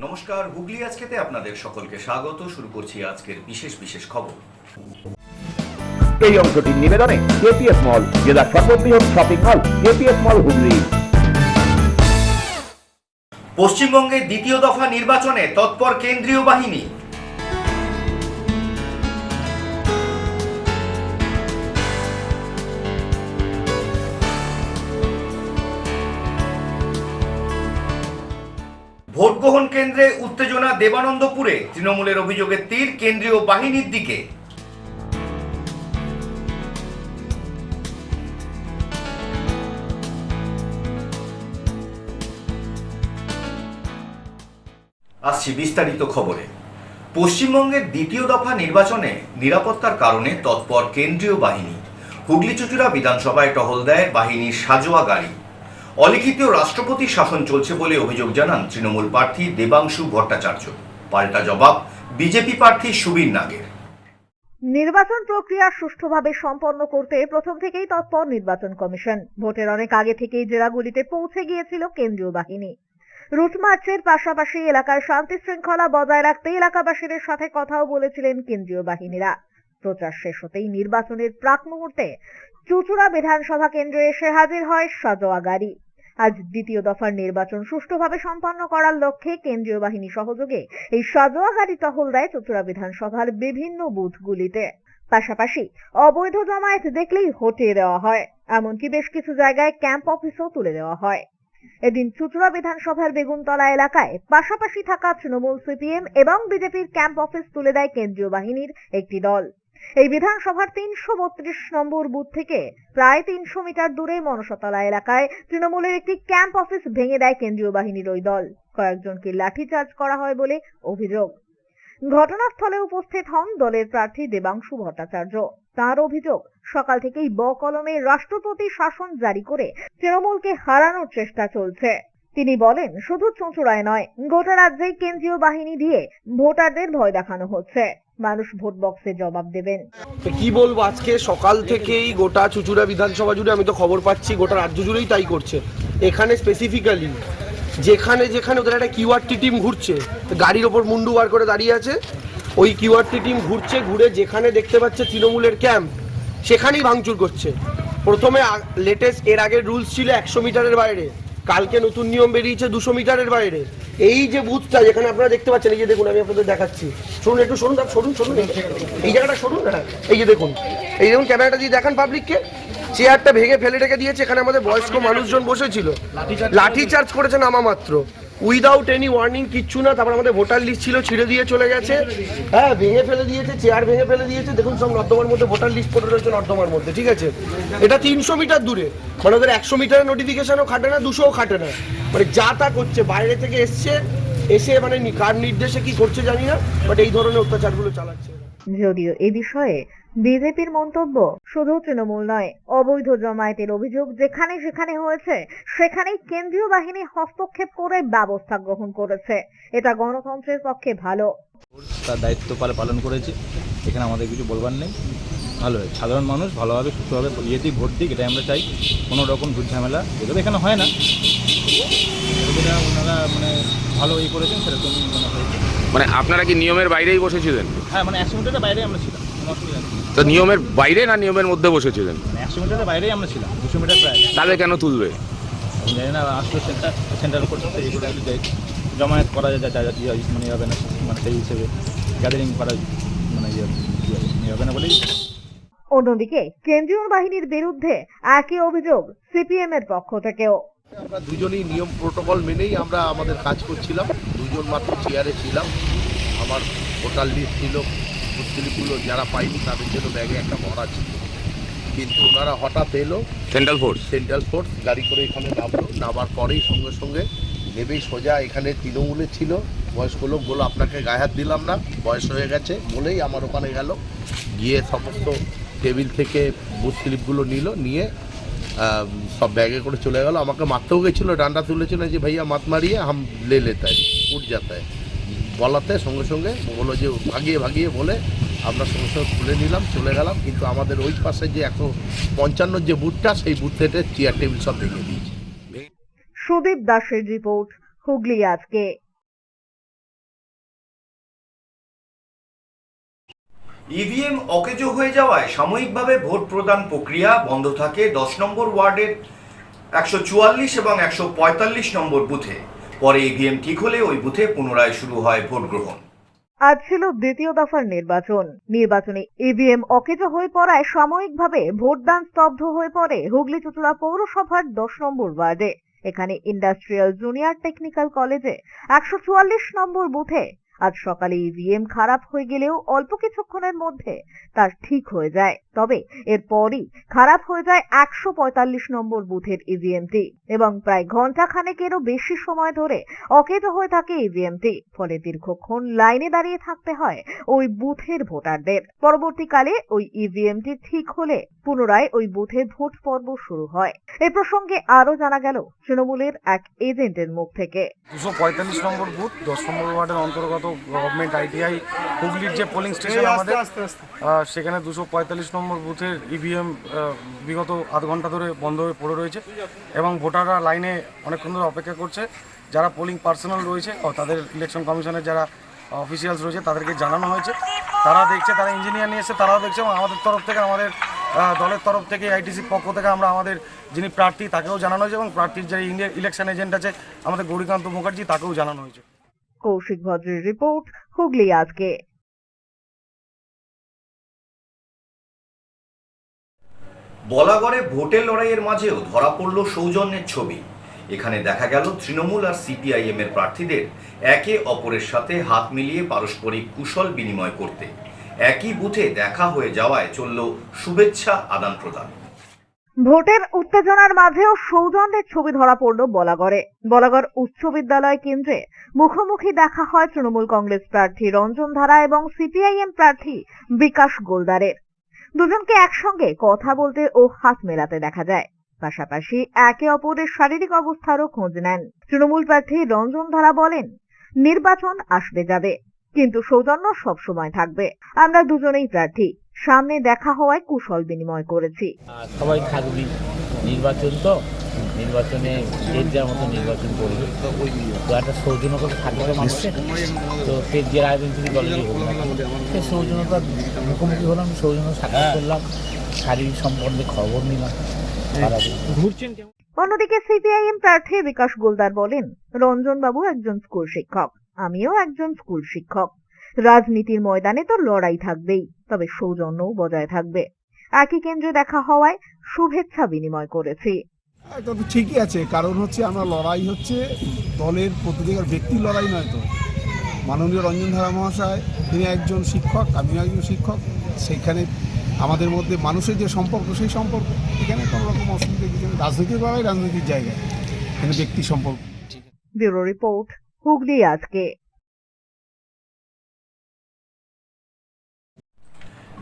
নমস্কার, হুগলি আজকেতে আপনাদের সকলকে স্বাগত। শুরু করছি আজকের বিশেষ খবর। এই অংশটির নিবেদনে কেপিএস মল, জেলার সর্ববৃহৎ শপিং মল কেপিএস মল হুগলি। পশ্চিমবঙ্গের দ্বিতীয় দফা নির্বাচনে তৎপর কেন্দ্রীয় বাহিনী। ভোট গ্রহণ কেন্দ্রে উত্তেজনা দেবানন্দপুরে, তৃণমূলের অভিযোগের তীর কেন্দ্রীয় বাহিনীর দিকে। আসছি বিস্তারিত খবরে। পশ্চিমবঙ্গের দ্বিতীয় দফা নির্বাচনে নিরাপত্তার কারণে তৎপর কেন্দ্রীয় বাহিনী। হুগলি চুঁচুড়া বিধানসভায় টহল দেয় বাহিনীর সাজোয়া গাড়ি। অলিখিত রাষ্ট্রপতি শাসন চলছে বলে অভিযোগ জানান তৃণমূল প্রার্থী দেবাংশু ভট্টাচার্য। পাল্টা জবাব বিজেপি প্রার্থী সুবীর নাগের। নির্বাচন প্রক্রিয়া সুষ্ঠুভাবে সম্পন্ন করতে প্রথম থেকেই তৎপর নির্বাচন কমিশন। ভোটের অনেক আগে থেকেই জেলাগুলিতে পৌঁছে গিয়েছিল কেন্দ্রীয় বাহিনী। রুট মার্চের পাশাপাশি এলাকার শান্তি শৃঙ্খলা বজায় রাখতে এলাকাবাসীদের সাথে কথাও বলেছিলেন কেন্দ্রীয় বাহিনীরা। প্রচার শেষ হতেই নির্বাচনের প্রাক মুহূর্তে চুঁচুড়া বিধানসভা কেন্দ্রে এসে হাজির হয় সাজোয়া গাড়ি। আজ দ্বিতীয় দফার নির্বাচন সুষ্ঠুভাবে সম্পন্ন করার লক্ষ্যে কেন্দ্রীয় বাহিনী সহযোগে এই সাজোয়া গাড়ি টহল দেয় চুঁচুড়া বিধানসভার বিভিন্ন বুথগুলিতে। পাশাপাশি অবৈধ জমায়েত দেখলেই হটিয়ে দেওয়া হয়, এমনকি বেশ কিছু জায়গায় ক্যাম্প অফিসও তুলে দেওয়া হয়। এদিন চুঁচুড়া বিধানসভার বেগুনতলা এলাকায় পাশাপাশি থাকা তৃণমূল, সিপিএম এবং বিজেপির ক্যাম্প অফিস তুলে দেয় কেন্দ্রীয় বাহিনীর একটি দল। এই বিধানসভার ৩৩২ নম্বর বুথ থেকে প্রায় ৩০০ মিটার দূরে মনসাতলা এলাকায় তৃণমূলের একটি ক্যাম্প অফিস ভেঙে দেয় কেন্দ্রীয় বাহিনীর ওই দল। কয়েকজনকে লাঠিচার্জ করা হয় বলে অভিযোগ। ঘটনাস্থলে উপস্থিত হন দলের প্রার্থী দেবাংশু ভট্টাচার্য। তার অভিযোগ, সকাল থেকেই বকলমে রাষ্ট্রপতি শাসন জারি করে তৃণমূলকে হারানোর চেষ্টা চলছে। তিনি বলেন, শুধু চুঁচুড়ায় নয়, গোটা রাজ্যেই কেন্দ্রীয় বাহিনী দিয়ে ভোটারদের ভয় দেখানো হচ্ছে। মানুষ ভোট বক্সে জবাব দেবেন। কি বলবো, আজকে সকাল থেকেই গোটা চুঁচুড়া বিধানসভা জুড়ে আমি তো খবর পাচ্ছি, গোটা রাজ্য জুড়েই তাই করছে। এখানে স্পেসিফিক্যালি যেখানে ওদের একটা কিউআরটি টিম ঘুরছে, গাড়ির ওপর মুন্ডু বার করে দাঁড়িয়ে আছে, ওই কিউআরটি টিম ঘুরছে, ঘুরে যেখানে দেখতে পাচ্ছে তৃণমূলের ক্যাম্প সেখানেই ভাঙচুর করছে। প্রথমে লেটেস্ট এর আগের রুলস ছিল 100 মিটারের বাইরে, কালকে নতুন নিয়ম বেরিয়েছে 200 মিটারের বাইরে। এই যে বুথটা যেখানে আপনারা দেখতে পাচ্ছেন, এই যে দেখুন, আমি আপনাদের দেখাচ্ছি, শুনুন একটু, সরুন এই জায়গাটা সরুন। হ্যাঁ, এই যে দেখুন ক্যামেরাটা দিয়ে দেখান পাবলিককে। চেয়ারটা ভেঙে ফেলে রেখে দিয়েছে, এখানে আমাদের বয়স্ক মানুষজন বসেছিল, লাঠি চার্জ করেছে নামা মাত্র, উইদাউট এনি ওয়ার্নিং, কিচ্ছু না। তারপর আমাদের ভোটার লিস্ট ছিল, ছিঁড়ে দিয়ে চলে গেছে। হ্যাঁ, ভেঙে ফেলে দিয়েছে, চেয়ার ভেঙে ফেলে দিয়েছে। দেখুন সব নর্দমার মধ্যে ভোটার লিস্ট পড়ে রয়েছে নর্দমার মধ্যে, ঠিক আছে। এটা 300 মিটার দূরে, মানে ওদের 100 মিটারের নোটিফিকেশনও খাটে না, 200ও খাটে না। মানে যা তা করছে, বাইরে থেকে এসে মানে কার নির্দেশে কি করছে জানি না, বাট এই ধরনের অত্যাচারগুলো চালাচ্ছে। যদিও এ বিষয়ে বিজেপির মন্তব্য, শুধু তৃণমূল নয়, অবৈধ জমায়েতের অভিযোগ যেখানে সেখানে হয়েছে সেখানেই কেন্দ্রীয় বাহিনী হস্তক্ষেপ করে ব্যবস্থা গ্রহণ করেছে। এটা গণতন্ত্রের পক্ষে ভালো। তার দায়িত্ব পালন করেছে, এখানে আমাদের কিছু বলবার নেই। ভালো, সাধারণ মানুষ ভালোভাবে সুস্থভাবে ইয়েতেই ভোট দিক, এটাই আমরা চাই। কোনো রকম ঝুট ঝামেলা যেগুলো এখানে হয় না, যেটা ওনারা মানে ভালো করেছেন সেরকম মনে হয়েছে। মানে আপনারা কি নিয়মের বাইরেই বসেছিলেন? হ্যাঁ, মানে 100 মিটারের বাইরে আমরা ছিলাম, কোনো অসুবিধা নেই। তো নিয়মের বাইরে না নিয়মের মধ্যে বসেছিলেন? 100 মিটারের বাইরেই আমরা ছিলাম, 200 মিটার প্রায়। তাহলে কেন তুলবে? আমি জানি না, আসলে সেন্টার করতে এইগুলো জমায়েত করা মানে হবে না, মানে সেই হিসেবে গ্যাদারিং করা মানে হবে না বলেই। অন্যদিকে কেন্দ্রীয় বাহিনীর বিরুদ্ধে একই অভিযোগ সিপিএম এর পক্ষ থেকেও। আমরা দুজনেই নিয়ম প্রোটোকল মেনেই আমরা আমাদের কাজ করছিলাম। দুজন মাত্র চেয়ারে ছিলাম। আমার ভোটার লিস্ট ছিল, মুসলিমগুলো যারা পাইনি তাদের জন্য ব্যাগে একটা ভরা ছিল। কিন্তু ওনারা হঠাৎ এলো, সেন্ট্রাল ফোর্স গাড়ি করে এখানে নামার পরেই সঙ্গে সঙ্গে নেবেই সোজা এখানে তৃণমূলে ছিল বয়স্ক লোক বলো, আপনাকে গায়ে হাত দিলাম না, বয়স হয়ে গেছে বলেই আমার ওখানে গেল, গিয়ে সমস্ত টেবিল থেকে বুথ স্লিপগুলো নিয়ে সব ব্যাগে করে চলে গেল। আমাকে মারতেও গেছিলো, ডান্ডা তুলেছিল যে ভাইয়া মাত মারিয়ে হাম লে লেতা উঠ যাতা বলাতে সঙ্গে সঙ্গে বললো যে ভাগিয়ে বলে আমরা সঙ্গে সঙ্গে খুলে নিলাম, চলে গেলাম। কিন্তু আমাদের ওই পাশে যে 155 যে বুথটা, সেই বুথ থেকে চেয়ার টেবিল সব ভেঙে দিয়েছে। সুদীপ দাসের রিপোর্ট, হুগলি আজকে। ইভিএম অকেজো হয়ে যাওয়ায় সাময়িকভাবে ভোট প্রদান প্রক্রিয়া বন্ধ থাকে 10 নম্বর ওয়ার্ডের 144 এবং 145 নম্বর বুথে। পরে ইভিএম ঠিক হলে ওই বুথে পুনরায় শুরু হয় ভোট গ্রহণ। আজ ছিল দ্বিতীয় দফার নির্বাচনে ইভিএম অকেজো হয়ে পড়ায় সাময়িকভাবে ভোটদান স্তব্ধ হয়ে পড়ে হুগলি চুঁচুড়া পৌরসভার 10 নম্বর ওয়ার্ডে। এখানে ইন্ডাস্ট্রিয়াল জুনিয়র টেকনিক্যাল কলেজে 144 নম্বর বুথে আজ সকালে ইভিএম খারাপ হয়ে গেলেও অল্প কিছুক্ষণের মধ্যে তার ঠিক হয়ে যায়। তবে এরপরই খারাপ হয়ে যায় 145 নম্বর বুথের ইভিএমটি এবং প্রায় ঘন্টা খানেকেরও বেশি সময় ধরে অকেজো হয়ে থাকে ইভিএমটি। ফলে দীর্ঘক্ষণ লাইনে দাঁড়িয়ে থাকতে হয় ওই বুথের ভোটারদের। পরবর্তীকালে ওই ইভিএমটি ঠিক হলে পুনরায় ওই বুথে ভোট পর্ব শুরু হয়। এ প্রসঙ্গে আরো জানা গেল তৃণমূলের এক এজেন্টের মুখ থেকে। 245 নম্বর বুথ 10 নম্বর ওয়ার্ডের অন্তর্গত গভর্নমেন্ট আইটিআই হুগলির যে পোলিং স্টেশন আমাদের, সেখানে 245 নম্বর বুথের ইভিএম বিগত আধ ঘন্টা ধরে বন্ধ হয়ে পড়ে রয়েছে এবং ভোটাররা লাইনে অনেকক্ষণ ধরে অপেক্ষা করছে। যারা পোলিং পার্সোনাল রয়েছে ও তাদের ইলেকশন কমিশনের যারা অফিসিয়ালস রয়েছে তাদেরকে জানানো হয়েছে, তারা দেখছে, তারা ইঞ্জিনিয়ার নিয়ে এসে তারাও দেখছে এবং আমাদের তরফ থেকে, আমাদের দলের তরফ থেকে, আইটিসির পক্ষ থেকে আমরা আমাদের যিনি প্রার্থী তাকেও জানানো হয়েছে এবং প্রার্থীর যে ইলেকশন এজেন্ট আছে আমাদের গৌরীকান্ত মুখার্জি তাকেও জানানো হয়েছে। কৌশিক ভদ্রের রিপোর্ট, হুগলি আজকে। বলাগড়ে ভোটের লড়াইয়ের মাঝেও ধরা পড়ল সৌজন্যের ছবি। এখানে দেখা গেল তৃণমূল আর সিপিআইএম এর প্রার্থীদের একে অপরের সাথে হাত মিলিয়ে পারস্পরিক কুশল বিনিময় করতে একই বুথে দেখা হয়ে যাওয়ায় চলল শুভেচ্ছা আদান প্রদান। ভোটের উত্তেজনার মাঝেও সৌজন্যের ছবি ধরা পড়ল বলাগড়ে। বলাগড় উচ্চ বিদ্যালয় কেন্দ্রে মুখোমুখি দেখা হয় তৃণমূল কংগ্রেস প্রার্থী রঞ্জন ধারা এবং সিপিআইএম প্রার্থী বিকাশ গোলদারের। দুজনকে একসঙ্গে কথা বলতে ও হাত মেলাতে দেখা যায়। পাশাপাশি একে অপরের শারীরিক অবস্থারও খোঁজ নেন। তৃণমূল প্রার্থী রঞ্জন ধারা বলেন, নির্বাচন আসবে যাবে, কিন্তু সৌজন্য সবসময় থাকবে। আমরা দুজনেই প্রার্থী, সামনে দেখা হওয়ায় কুশল বিনিময় করেছি। সবাই থাকবি, নির্বাচন তো, নির্বাচনে যে যার মতো নির্বাচন করবে, তো একটা সৌজন্যতা থাকবে মানুষের। তো সে যে রাজনৈতিক দলেরই হোক না, সে সৌজন্যতা মুখোমুখি হলাম, সৌজন্য সাক্ষাৎ করলাম, শারীরিক সম্বন্ধে খবর নিলাম। ঘুরছেন। অন্যদিকে সিপিআইএম প্রার্থী বিকাশ গোলদার বলেন, রঞ্জন বাবু একজন স্কুল শিক্ষক, আমিও একজন স্কুল শিক্ষক। রাজনীতির ময়দানে তো লড়াই থাকবেই, তবে সৌজন্যও বজায় থাকবে। একই কেন্দ্রে দেখা হওয়ায় শুভেচ্ছা বিনিময় করেছি। এটা তো ঠিকই আছে, কারণ হচ্ছে আমরা লড়াই হচ্ছে দলের প্রতিদিনের ব্যক্তির লড়াই নয় তো। মাননীয় রঞ্জন ধারা মহাশয় তিনি একজন শিক্ষক, আমিও একজন শিক্ষক। সেখানে আমাদের মধ্যে মানুষের যে সম্পর্ক, সেই সম্পর্ক, এখানে কোনো রকম অসুবিধা কিছু নেই। রাজনৈতিক লড়াই রাজনৈতিক জায়গায়, এখানে ব্যক্তি সম্পর্ক। ব্যুরো রিপোর্ট, হুগলি আজকে।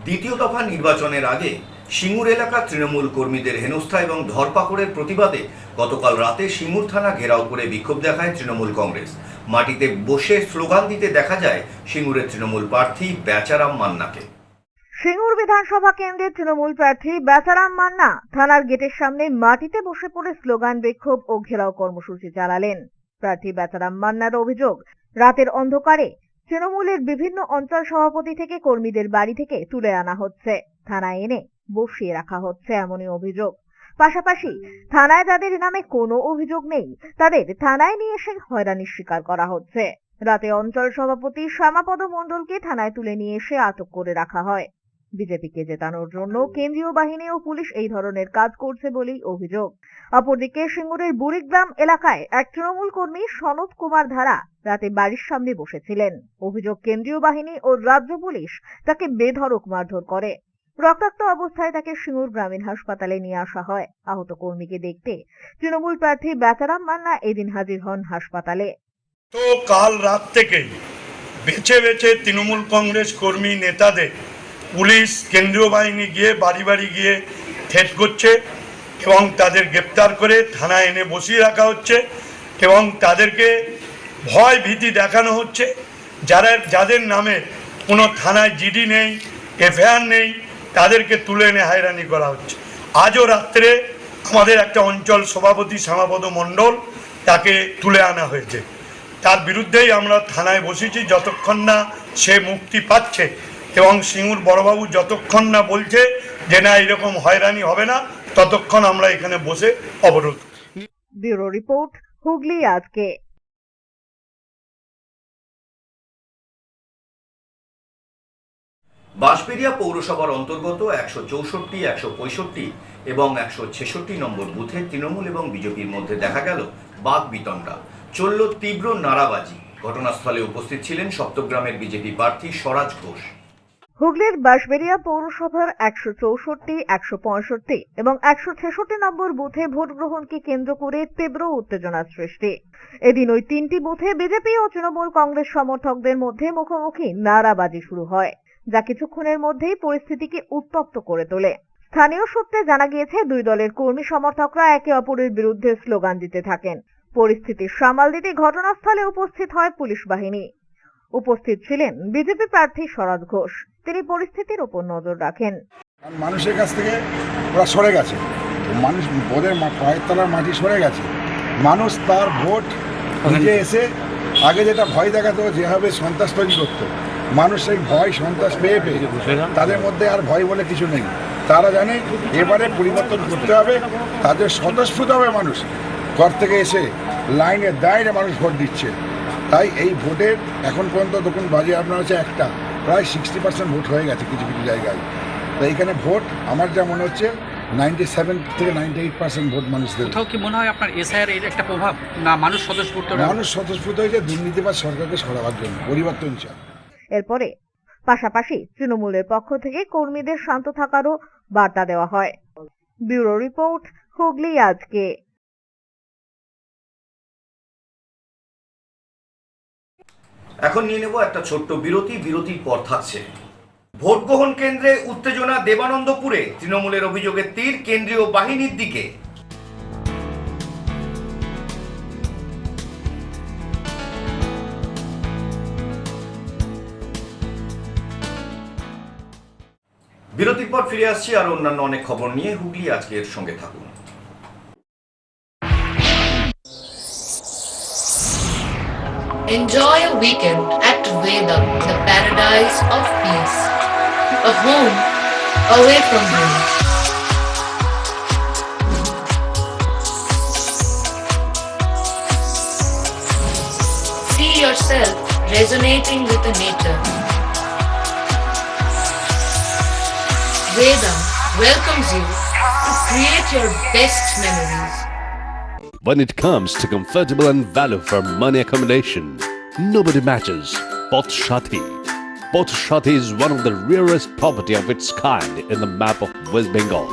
দ্বিতীয় দফা নির্বাচনের আগে সিঙ্গুর এলাকা তৃণমূল কর্মীদের হেনস্থা এবং ধরপাকড়ের প্রতিবাদে গতকাল রাতে সিঙ্গুর থানা ঘেরাও করে বিক্ষোভ দেখায় তৃণমূল কংগ্রেস। মাটিতে বসে স্লোগান দিতে দেখা যায় সিঙ্গুরের তৃণমূল প্রার্থী বেচারাম মান্নাকে। সিঙ্গুর বিধানসভা কেন্দ্রের তৃণমূল প্রার্থী বেচারাম মান্না থানার গেটের সামনে মাটিতে বসে পড়ে স্লোগান, বিক্ষোভ ও ঘেরাও কর্মসূচি চালালেন। প্রার্থী বেচারাম মান্নার অভিযোগ, রাতের অন্ধকারে তৃণমূলের বিভিন্ন অঞ্চল সভাপতি থেকে কর্মীদের বাড়ি থেকে তুলে আনা হচ্ছে, থানায় এনে বসিয়ে রাখা হচ্ছে, এমনই অভিযোগ। পাশাপাশি থানায় যাদের নামে কোনো অভিযোগ নেই তাদের থানায় নিয়ে এসে হয়রানির শিকার করা হচ্ছে। রাতে অঞ্চল সভাপতি শ্যামাপদ মণ্ডলকে থানায় তুলে নিয়ে এসে আটক করে রাখা হয়। বিজেপিকে জেতানোর জন্য কেন্দ্রীয় বাহিনী ও পুলিশ এই ধরনের কাজ করছে বলেই অভিযোগ। অপরদিকে সিঙ্গুরের বুড়িগ্রাম এলাকায় এক তৃণমূল কর্মী সনৎ কুমার ধারা রাতে বাড়ির সামনে বসেছিলেন। অভিযোগ, কেন্দ্রীয় বাহিনী ও রাজ্য পুলিশ তাকে বেধড়ক মারধর করে। রক্তাক্ত অবস্থায় তাকে সিঙ্গুর গ্রামীণ হাসপাতালে নিয়ে আসা হয়। আহত কর্মীকে দেখতে তৃণমূল প্রার্থী বেচারাম মান্না এদিন হাজির হন হাসপাতালে। তো কাল রাত থেকেই বেছে বেছে তৃণমূল কংগ্রেস কর্মী নেতাদের পুলিশ, কেন্দ্রীয় বাহিনী গিয়ে বাড়ি বাড়ি গিয়ে থ্রেট করছে এবং তাদের গ্রেপ্তার করে থানায় এনে বসিয়ে রাখা হচ্ছে এবং তাদেরকে ভয় ভীতি দেখানো হচ্ছে। যাদের নামে কোনো থানায় জিডি নেই, এফআইআর নেই, তাদেরকে তুলে এনে হয়রানি করা হচ্ছে। আজও রাত্রে আমাদের একটা অঞ্চল সভাপতি শ্যামাপদ মণ্ডল, তাকে তুলে আনা হয়েছে। তার বিরুদ্ধেই আমরা থানায় বসেছি, যতক্ষণ না সে মুক্তি পাচ্ছে এবং সিঙ্গুর বড়বাবু যতক্ষণ না বলছে যে না এরকম হয়রানি হবে না, ততক্ষণ আমরা এখানে বসে অবরোধ। ব্যুরো রিপোর্ট, হুগলি আজকে। বাঁশবেড়িয়া পৌরসভার অন্তর্গত 164, 165 এবং 166 নম্বর বুথে তৃণমূল এবং বিজেপির মধ্যে দেখা গেল বাক বিতণ্ডা, চলল তীব্র নারাবাজি। ঘটনাস্থলে উপস্থিত ছিলেন সপ্তগ্রামের বিজেপি প্রার্থী স্বরাজ ঘোষ। হুগলির বাঁশবেড়িয়া পৌরসভার 164, 165 এবং 166 নম্বর বুথে ভোট গ্রহণকে কেন্দ্র করে তীব্র উত্তেজনার সৃষ্টি। এদিন ওই তিনটি বুথে বিজেপি ও তৃণমূল কংগ্রেস সমর্থকদের মধ্যে মুখোমুখি নারাবাজি শুরু হয়, যা কিছুক্ষণের মধ্যেই পরিস্থিতিকে উত্তপ্ত করে তোলে। স্থানীয় সূত্রে জানা গিয়েছে, দুই দলের কর্মী সমর্থকরা একে অপরের বিরুদ্ধে স্লোগান দিতে থাকেন। পরিস্থিতি সামাল দিতে ঘটনাস্থলে উপস্থিত হয় পুলিশ বাহিনী। উপস্থিত ছিলেন বিজেপি প্রার্থী স্বরাজ ঘোষ। তিনি পরিস্থিতির উপর নজর রাখেন। মানুষের কাছ থেকে ওরা সরে গেছে, মানুষ ওদের পায়ের তলার মাটি সরে গেছে। মানুষ তার ভোট নিজে এসে আগে যেটা ভয় দেখাতো, যেভাবে সন্ত্রাস তৈরি করতো, মানুষ সেই ভয় সন্ত্রাস পেয়ে তাদের মধ্যে আর ভয় বলে কিছু নেই। তারা জানে এবারে পরিবর্তন করতে হবে, তাদের স্বতঃস্ফূর্ত হবে। মানুষ ঘর থেকে এসে লাইনে দাঁড়িয়ে মানুষ ভোট দিচ্ছে। তাই এই ভোটের এখন পর্যন্ত দেখুন বাজে আপনার হচ্ছে একটা, প্রায় 60% ভোট হয়ে গেছে কিছু কিছু জায়গায়। তো এইখানে ভোট আমার যা মনে হচ্ছে 97 থেকে 98% ভোট মানুষদের। কোথাও কি মনে হয় আপনার এসআইআর এর একটা প্রভাব, না মানুষ স্বতঃস্ফূর্ত হয়েছে দুর্নীতিবাজ সরকারকে সরাবার জন্য, পরিবর্তন চায়। এরপরে পাশাপাশি তৃণমূলের পক্ষ থেকে কর্মীদের শান্ত থাকারও বার্তা দেওয়া হয়। ব্যুরো রিপোর্ট, হুগলি আজকে। এখন নিয়ে নেব একটা ছোট্ট বিরতি। বিরতির পর থাকছে ভোট গ্রহণ কেন্দ্রে উত্তেজনা দেবানন্দপুরে, তৃণমূলের অভিযোগের তীর কেন্দ্রীয় বাহিনীর দিকে। বিরতির পর ফিরে আসছি আর অন্যান্য অনেক খবর নিয়ে। হুগলি আজকের সঙ্গে থাকুন। Enjoy a weekend at Vedam, the paradise of peace. A home away from home. See yourself resonating with the nature. Vedam welcomes you to create your best memories. When it comes to comfortable and value for money accommodation, nobody matches Poth Shati. Poth Shati is one of the rarest property of its kind in the map of West Bengal,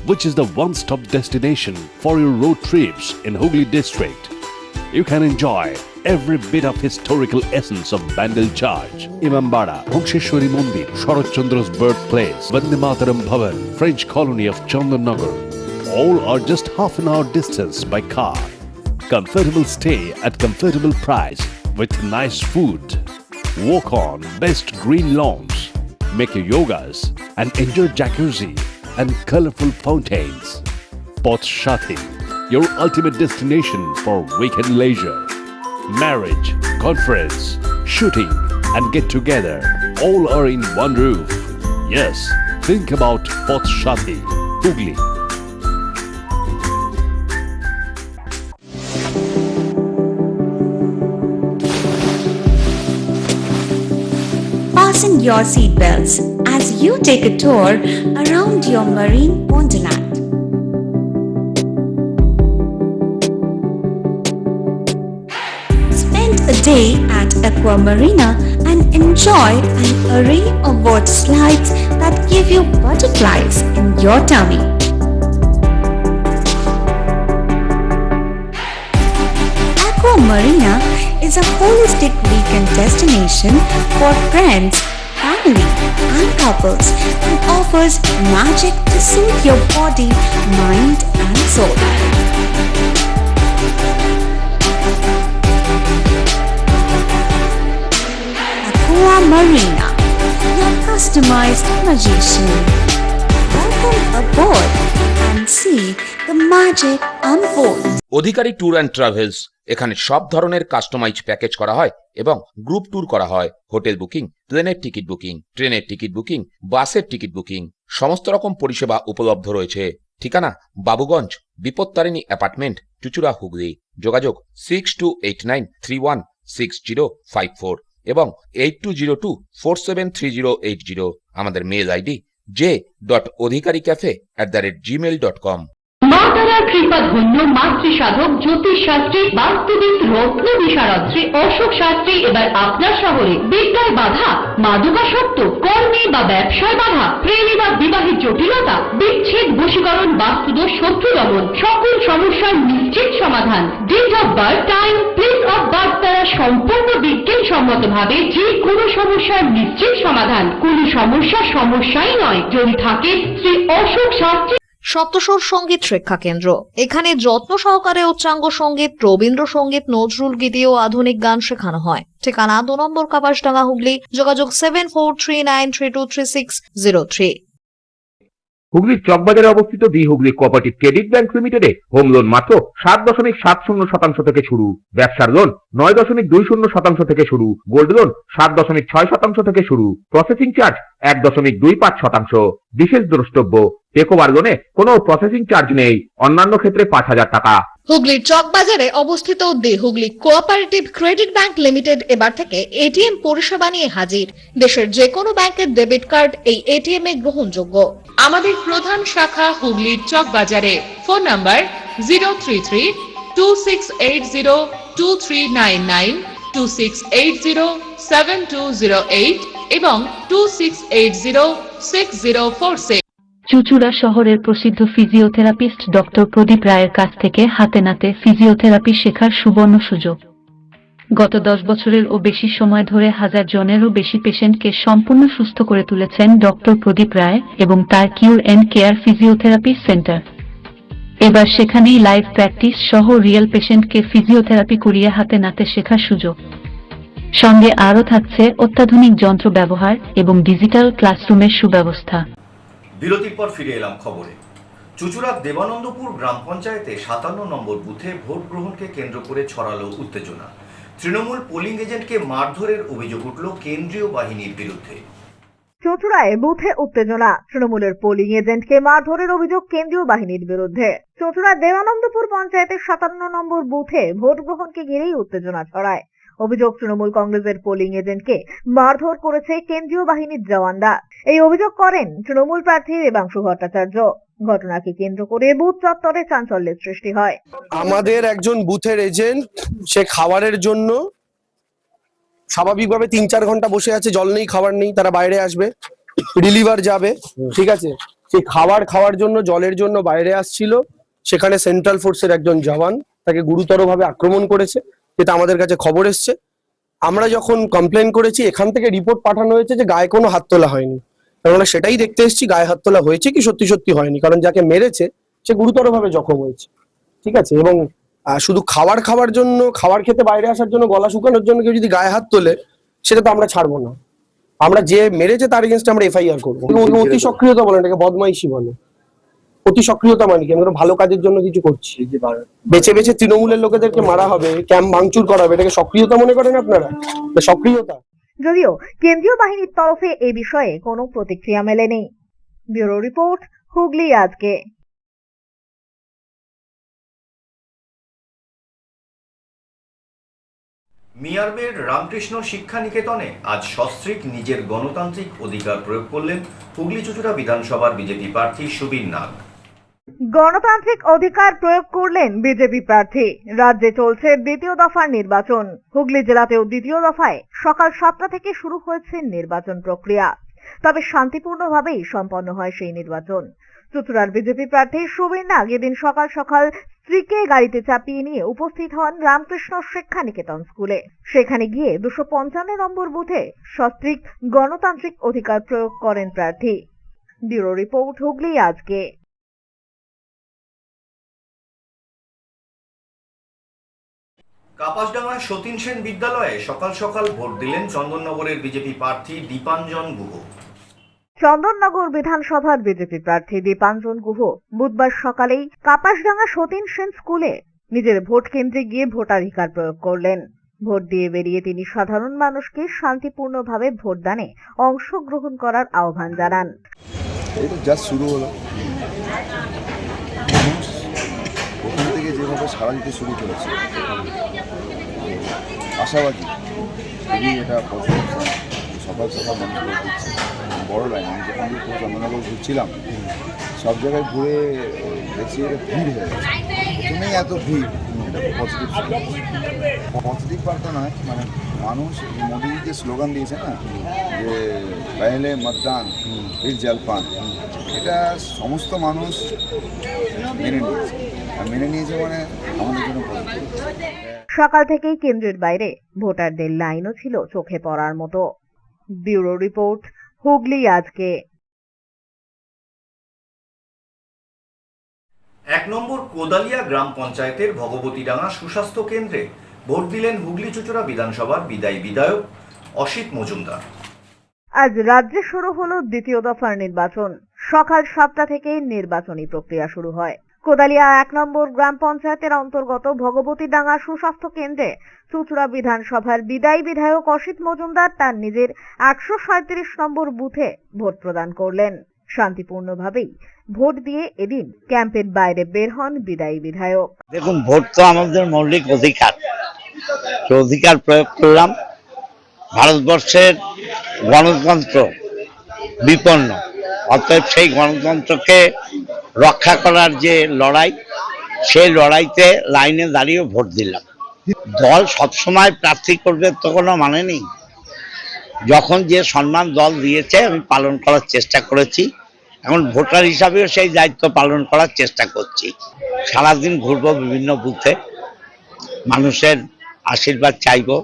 which is the one-stop destination for your road trips in Hooghly district. You can enjoy every bit of historical essence of Bandel Church, Imambara, Bhongsheshwari Mandir, Sharat Chandra's birthplace, Vande Mataram Bhavan, French colony of Chandannagar. All are just half an hour distance by car. Comfortable stay at comfortable price with nice food. Walk on best green lawns, make your yogas and enjoy jacuzzi and colorful fountains. Poth Shati, your ultimate destination for weekend leisure. Marriage, conference, shooting and get together all are in one roof. Yes, think about Poth Shati, Hooghly. Fasten your seatbelts as you take a tour around your marine wonderland. Spend a day at Aqua Marina and enjoy an array of water slides that give you butterflies in your tummy. Aqua Marina is a holistic weekend destination for friends, family and couples and offers magic to soothe your body, mind and soul. Aqua Marina, your customized magician. Welcome aboard and see the magic unfold. Adhikari tour and travels, এখানে সব ধরনের customise package করা হয় এবং group tour করা হয়। Hotel booking, প্লেনের ticket booking, ট্রেনের টিকিট বুকিং, বাসের টিকিট বুকিং, সমস্ত রকম পরিষেবা উপলব্ধ রয়েছে। ঠিকানা বাবুগঞ্জ, বিপত্তারিণী অ্যাপার্টমেন্ট, চুচুড়া, হুগলি। যোগাযোগ 6289316054 এবং 8202473080। আমাদের মেল আইডি j.odhikaricafe@gmail.com। মা তারার কৃপা ধন্য মাতৃ সাধক জ্যোতিষ শাস্ত্রী, বাস্তুবিদ, রত্ন বিশারদ শ্রী অশোক শাস্ত্রী এবার আপনার শহরে। বিদ্যায় বাধা, মাদকাসক্ত, কর্মে বা ব্যবসায় বাধা, প্রেমে বা বিবাহের জটিলতা, বিচ্ছেদ, বশীকরণ, বাস্তুদোষ, শত্রু দমন, সকল সমস্যার নিশ্চিত সমাধান। Date of birth, time, place of birth দ্বারা সম্পূর্ণ বিজ্ঞানসম্মত ভাবে যে কোনো সমস্যার নিশ্চিত সমাধান। কোন সমস্যাই নয় যদি থাকে শ্রী অশোক শাস্ত্রী। সপ্তস্বর সঙ্গীত শিক্ষা কেন্দ্র। এখানে যত্ন সহকারে উচ্চাঙ্গ সঙ্গীত, রবীন্দ্রসঙ্গীত, নজরুল গীতি ও আধুনিক গান শেখানো হয়। ঠিকানা 2 নম্বর কাপাসডাঙ্গা, হুগলি। যোগাযোগ 7439323603। হুগলির চকবাজারে অবস্থিত the Hooghly cooperative credit bank লিমিটেডে হোম লোন মাত্র 7.70% থেকে শুরু। ব্যবসার লোন 9.20% থেকে শুরু। গোল্ড লোন 7.6% থেকে শুরু। Processing charge 1.25%। বিশেষ দ্রষ্টব্য, টেকওভার লোনে কোনো প্রসেসিং চার্জ নেই। অন্যান্য ক্ষেত্রে 5,000 টাকা। হুগলির চকবাজারে অবস্থিত the Hooghly cooperative credit bank limited এবার থেকে এটিএম পরিষেবা নিয়ে হাজির। দেশের যে কোনো ব্যাংকের ডেবিট কার্ড এই এটিএম এ গ্রহণযোগ্য। আমাদের প্রধান শাখা হুগলির চক বাজারে। ফোন নাম্বার 033-2680-2399, 2680-7208 এবং 2680-6046। চুচুড়া শহরের প্রসিদ্ধ ফিজিওথেরাপিস্ট ডক্টর প্রদীপ রায়ের কাছ থেকে হাতে নাতে ফিজিওথেরাপি শেখার সুবর্ণ সুযোগ। গত 10 বছরের ও বেশি সময় ধরে 1000 জনেরও বেশি পেশেন্টকে সম্পূর্ণ সুস্থ করে তুলেছেন ডক্টর প্রদীপ রায় এবং তার কিউর এন্ড কেয়ার ফিজিওথেরাপি সেন্টার। এবার সেখানেই লাইভ প্র্যাকটিস সহ রিয়েল পেশেন্টকে ফিজিওথেরাপি করিয়ে হাতে নাতে শেখার সুযোগ। সঙ্গে আরও থাকছে অত্যাধুনিক যন্ত্র ব্যবহার এবং ডিজিটাল ক্লাসরুমের সুব্যবস্থা। বিরতির পর ফিরে এলাম খবরে। চুচুড়ার দেবানন্দপুর গ্রাম পঞ্চায়েতে 57 নম্বর বুথে ভোট গ্রহণকে কেন্দ্র করে ছড়ালো উত্তেজনা। তৃণমূল পোলিং এজেন্টকে মারধরের অভিযোগ উঠল কেন্দ্রীয় বাহিনীর বিরুদ্ধে। চুঁচুড়ায় বুথে উত্তেজনা, তৃণমূলের পোলিং এজেন্টকে মারধরের অভিযোগ কেন্দ্রীয় বাহিনীর বিরুদ্ধে। চুঁচুড়ার দেবানন্দপুর পঞ্চায়েতের 57 নম্বর বুথে ভোট গ্রহণকে ঘিরেই উত্তেজনা ছড়ায়। অভিযোগ, তৃণমূল কংগ্রেসের পোলিং এজেন্টকে মারধর করেছে কেন্দ্রীয় বাহিনীর জওয়ানরা। এই অভিযোগ করেন তৃণমূল প্রার্থী দেবাংশু ভট্টাচার্য। ঘটনাকে কেন্দ্র করে বুথ চত্বরে চাঞ্চল্যের সৃষ্টি হয়। আমাদের একজন বুথের এজেন্ট, সে খাবারের জন্য স্বাভাবিকভাবে 3-4 ঘন্টা বসে আছে, জল নেই, খাবার নেই, তারা বাইরে আসবে, রিলিভার যাবে, ঠিক আছে, সেই খাবার খাওয়ার জন্য, জলের জন্য বাইরে আসছিল। সেখানে সেন্ট্রাল ফোর্সের একজন জওয়ান তাকে গুরুতরভাবে আক্রমণ করেছে, যেটা আমাদের কাছে খবর এসছে। আমরা যখন কমপ্লেন করেছি, এখান থেকে রিপোর্ট পাঠানো হয়েছে যে গায়ে কোনো হাত তোলা হয়নি। আমরা সেটাই দেখতে এসেছি, গায়ে হাত তোলা হয়েছে কি সত্যি সত্যি হয়নি, কারণ যাকে মেরেছে সে গুরুতরভাবে জখম হয়েছে, ঠিক আছে। এবং শুধু খাওয়ার জন্য, খাবার খেতে বাইরে আসার জন্য, গলা শুকানোর জন্য কেউ যদি গায়ে হাত তোলে, সেটা তো আমরা ছাড়বো না। আমরা যে মেরেছে তার এগেনস্টে আমরা এফআইআর করবো। অতি সক্রিয়তা বলে, এটাকে বদমাইশি বলে। অতি সক্রিয়তা মানে কি, আমরা ভালো কাজের জন্য কিছু করছি, বেছে বেছে তৃণমূলের লোকেদেরকে মারা হবে, ক্যাম্প ভাঙচুর করা হবে, এটাকে সক্রিয়তা মনে করেন আপনারা? সক্রিয়তা। যদিও কেন্দ্রীয় বাহিনীর তরফে এ বিষয়ে কোনো প্রতিক্রিয়া মেলেনি। ব্যুরো রিপোর্ট, হুগলি আজকে। মিয়ারবের রামকৃষ্ণ শিক্ষা নিকেতনে আজ সস্ত্রীক নিজের গণতান্ত্রিক অধিকার প্রয়োগ করলেন হুগলি চুঁচুড়া বিধানসভার বিজেপি প্রার্থী সুবীর নাগ। গণতান্ত্রিক অধিকার প্রয়োগ করলেন বিজেপি প্রার্থী। রাজ্যে চলছে দ্বিতীয় দফার নির্বাচন। হুগলি জেলাতেও দ্বিতীয় দফায় সকাল 7টা থেকে শুরু হয়েছে নির্বাচন প্রক্রিয়া। তবে শান্তিপূর্ণভাবেই সম্পন্ন হয় সেই নির্বাচন। চুঁচুড়ার বিজেপি প্রার্থী সুবীর নাগ এদিন সকাল সকাল স্ত্রীকে গাড়িতে চাপিয়ে নিয়ে উপস্থিত হন রামকৃষ্ণ শিক্ষা নিকেতন স্কুলে। সেখানে গিয়ে 255 নম্বর বুথে সস্ত্রীক গণতান্ত্রিক অধিকার প্রয়োগ করেন প্রার্থী। ব্যুরো রিপোর্ট, হুগলি আজকে। কাপাসডাঙ্গার সতীন সেন বিদ্যালয়ে সকাল সকাল ভোট দিলেন চন্দননগরের বিজেপি প্রার্থী দীপাঞ্জন গুহ। চন্দননগর বিধানসভার বিজেপি প্রার্থী দীপাঞ্জন গুহ বুধবার সকালেই কাপাসডাঙ্গা সতীন সেন স্কুলে নিজের ভোট কেন্দ্রে গিয়ে ভোটাধিকার প্রয়োগ করলেন। ভোট দিয়ে বেরিয়ে তিনি সাধারণ মানুষকে শান্তিপূর্ণভাবে ভোটদানে অংশগ্রহণ করার আহ্বান জানান। এটা জাস্ট শুরু হলো, মানুষ ওখান থেকে যেভাবে সাড়া দিতে শুরু করেছে আশাবাদী, খুবই এটা পজিটিভ। সকাল সকাল মানুষ ভোট দিচ্ছে, বড় লাইন। আমি যখন চন্দননগর ঘুরছিলাম সব জায়গায় ঘুরে দেখছি এটা ভিড় হয়ে গেছে। প্রথমেই এত ভিড়, এটা পজিটিভ পজিটিভ বার্তা নয়, মানে মানুষ মোদিজি যে স্লোগান দিয়েছে না, যে পহলে মতদান ফির জলপান, এটা সমস্ত মানুষ মেনে নিয়েছে। আর মেনে নিয়েছে মানে আমাদের জন্য পজিটিভ। সকাল থেকেই কেন্দ্রের বাইরে ভোটারদের লাইনও ছিল চোখে পড়ার মতো। ব্যুরো রিপোর্ট, হুগলি আজকে। 1 নম্বর কোদালিয়া গ্রাম পঞ্চায়েতের ভগবতীডাঙ্গা সুস্বাস্থ্য কেন্দ্রে ভোট দিলেন হুগলি চুঁচুড়া বিধানসভার বিদায়ী বিধায়ক অসিত মজুমদার। আজ রাজ্যে শুরু হলো দ্বিতীয় দফার নির্বাচন। সকাল 7টা থেকেই নির্বাচনী প্রক্রিয়া শুরু হয়। কোদালিয়া 1 নম্বর গ্রাম পঞ্চায়েতের অন্তর্গত ভগবতীডাঙ্গা সুস্বাস্থ্য কেন্দ্রে চুঁচুড়া বিধানসভার বিদায়ী বিধায়ক অসিত মজুমদার তার নিজের 137 নম্বর বুথে ভোট প্রদান করলেন। শান্তিপূর্ণভাবেই ভোট দিয়ে এদিন ক্যাম্পের বাইরে বের হন বিদায়ী বিধায়ক। দেখুন, ভোট তো আমাদের মৌলিক অধিকার, অধিকার প্রয়োগ করলাম। ভারতবর্ষের গণতন্ত্র বিপন্ন, অতএব সেই গণতন্ত্রকে রক্ষা করার যে লড়াই, সেই লড়াইতে লাইনে দাঁড়িয়ে ভোট দিলাম। দল সবসময় প্রার্থী করবে তো কোনো মানে নেই। যখন যে সম্মান দল দিয়েছে আমি পালন করার চেষ্টা করেছি। এখন ভোটার হিসাবেও সেই দায়িত্ব পালন করার চেষ্টা করছি। সারাদিন ঘুরবো বিভিন্ন বুথে, মানুষের আশীর্বাদ চাইবো,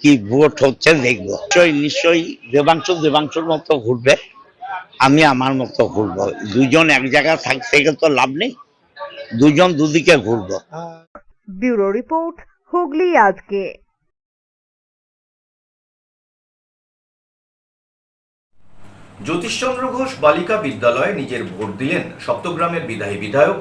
কি ভোট হচ্ছে দেখবো। নিশ্চয়ই দেবাংশুর মতো ঘুরবে, আমি আমার মতো ঘুরবো। দুজন এক জায়গায় থেকে তো লাভ নেই, দুজন দুদিকে ঘুরবো। ব্যুরো রিপোর্ট, হুগলি আজকে। জ্যোতিষচন্দ্র ঘোষ বালিকা বিদ্যালয়ে নিজের ভোট দিলেন সপ্তগ্রামের বিদায়ী বিধায়ক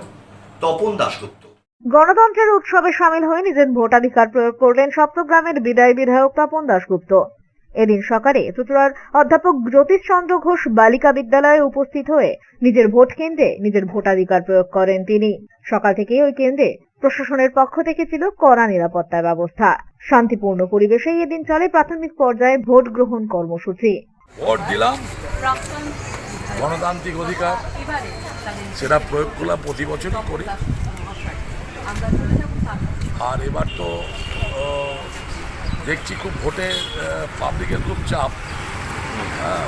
তপন দাশগুপ্ত। গণতন্ত্রের উৎসবে সামিল হয়ে নিজের ভোটাধিকার প্রয়োগ করলেন সপ্তগ্রামের বিদায়ী বিধায়ক তপন দাশগুপ্ত। এদিন সকালে চুঁচুড়ার অধ্যাপক জ্যোতিষচন্দ্র ঘোষ বালিকা বিদ্যালয়ে উপস্থিত হয়ে নিজের ভোট কেন্দ্রে নিজের ভোটাধিকার প্রয়োগ করেন তিনি। সকাল থেকেই ওই কেন্দ্রে প্রশাসনের পক্ষ থেকে ছিল কড়া নিরাপত্তার ব্যবস্থা। শান্তিপূর্ণ পরিবেশেই এদিন চলে প্রাথমিক পর্যায়ে ভোট গ্রহণ কর্মসূচি। ভোট দিলাম, গণতান্ত্রিক অধিকার, সেটা প্রয়োগ করলাম, প্রতি বছরই করি। আর এবার তো দেখছি খুব ভোটে পাবলিকের খুব চাপ, হ্যাঁ,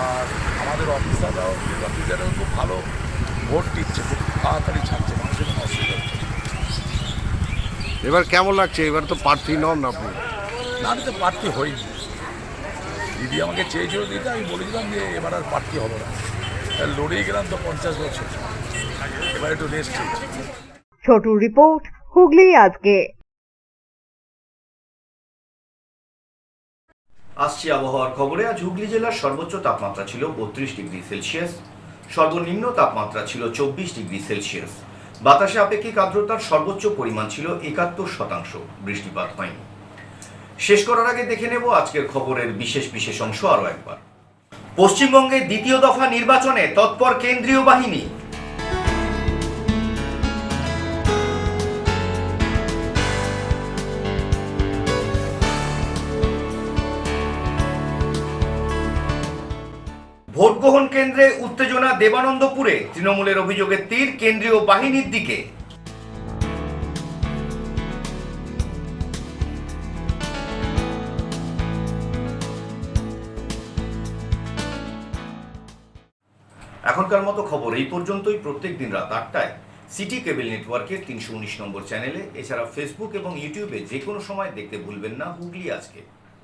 আর আমাদের অফিসাররাও খুব ভালো ভোট দিচ্ছে, খুব তাড়াতাড়ি ছাড়ছে, মানুষের কোনো অসুবিধা হচ্ছে। এবার কেমন লাগছে? এবার তো প্রার্থী নন আপনি? না, আমি তো প্রার্থী হইনি। দিদি আমাকে চেয়েছিল দিতে, আমি বলেছিলাম যে এবার আর প্রার্থী হবো না। লড়িয়ে গেলাম তো 50 বছর, এবার একটু রেস্ট চেয়েছি। ছোটু রিপোর্ট, হুগলি আজকে। আসছি আবহাওয়ার খবরে। আজ হুগলি জেলার সর্বোচ্চ তাপমাত্রা ছিল 32 ডিগ্রি সেলসিয়াস, সর্বনিম্ন তাপমাত্রা ছিল 24 ডিগ্রি সেলসিয়াস। বাতাসে আপেক্ষিক আর্দ্রতার সর্বোচ্চ পরিমাণ ছিল 71%। বৃষ্টিপাত হয়নি। শেষ করার আগে দেখে নেব আজকের খবরের বিশেষ অংশ আরো একবার। পশ্চিমবঙ্গে দ্বিতীয় দফা নির্বাচনে তৎপর কেন্দ্রীয় বাহিনী। ভোট গ্রহণ কেন্দ্রে উত্তেজনা দেবানন্দপুরে। তৃণমূলের অভিযোগের তীর কেন্দ্রীয় বাহিনীর দিকে। এখনকার মতো খবর এই পর্যন্তই। প্রত্যেক দিন রাত 8টায় সিটি কেবল নেটওয়ার্কের 319 নম্বর চ্যানেলে, এছাড়া ফেসবুক এবং ইউটিউবে যে কোনো সময় দেখতে ভুলবেন না হুগলি আজকে।